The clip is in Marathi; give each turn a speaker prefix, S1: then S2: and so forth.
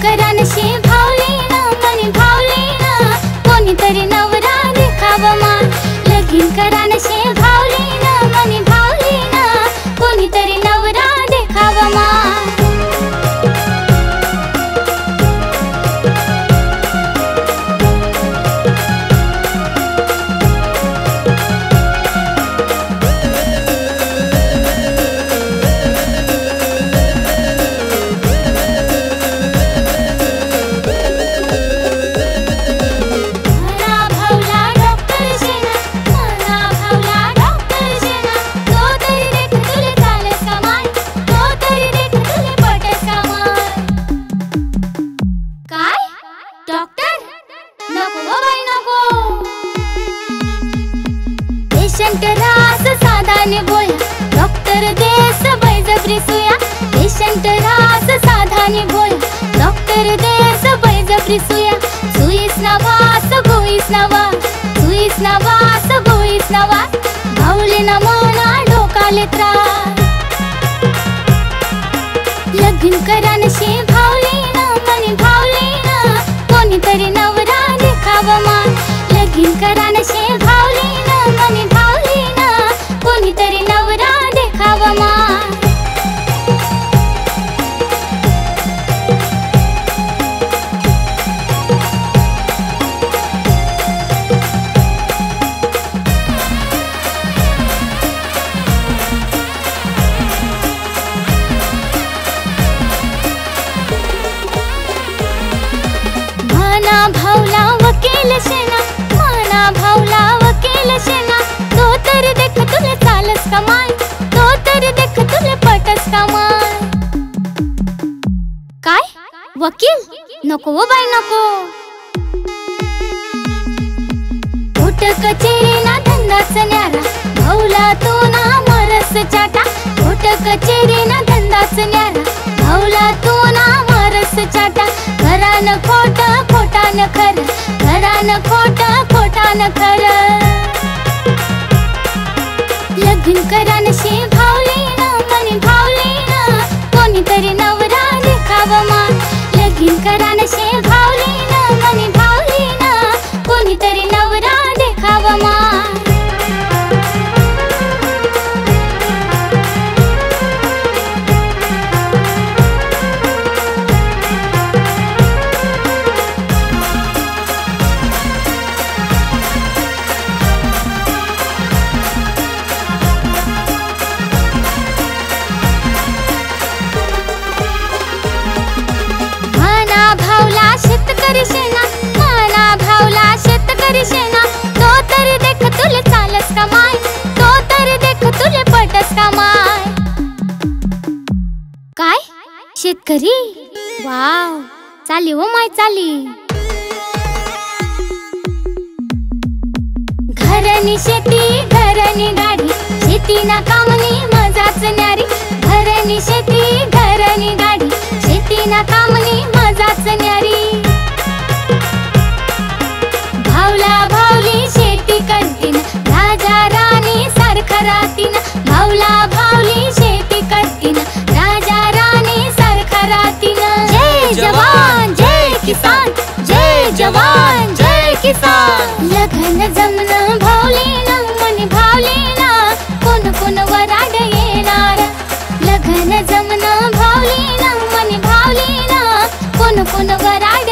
S1: करान शे भावलीना मनी भावलीना कोणीतरी नवरा देखावा मान लगीन करान शे भावलीना मनी भावलीना कोणीतरी नवरा देखावा मान पेशंट रास साधाने बोया डॉक्टर देस बळजबरी सुया पेशंट रास साधाने बोया डॉक्टर देस बळजबरी सुया सुईस ना वास गोईस ना वास सुईस ना वास गोईस ना वास भावले ना मना डोकाले त्रास लगीन करान शे भावलीना मनी भावलीना कोणीतरी नवरा देखावा मान लगीन करान शे भावलीना मनी भावलीना कोणीतरी नवरा देखावा मान मना भावला वकील शेना मना भावला वकील शेना तो तर देख तुले चालस कमाय तो तर देख तुले पटस कमाय काय वकील नको वो बाई नको कोट कचेरी ना धंदाच न्यारा भावला तो ना मरस चाटा कोट कचेरी ना धंदाच न्यारा भावला तो ना मरस चाटा घरान खोट खोटान खर घरान खोट खोटान खर लगीन करान शे भावलीना मनी भावलीना कोणीतरी नवरा देखावा मान लगीन करान शे भावलीना मनी भावलीना कोणीतरी नवरा देखावा मान मना भावला शेतकरी शेना मना भावला शेतकरी शेना तो तर देख तुले चालस कमाय तो तर देख तुले पटस कमाय काय शेतकरी वाव चाली हो माय चाली घरनी शेती घरनी गाडी शेती ना कामनी मजाच न्यारी घरनी शेती घरनी गाडी शेती ना कामनी मजाच न्यारी भावला भावली शेती करतीन राजा राणी सारखा राहतीन भावला भावली शेती करतीन राजा राणी सारखा राहतीन जय जवान जय किसान जय जवान जय किसान लगन जमन भावलीना मनी भावलीना कोण कोण वराड येणार लगन जमन भावलीना मनी भावलीना कोण कोण वराड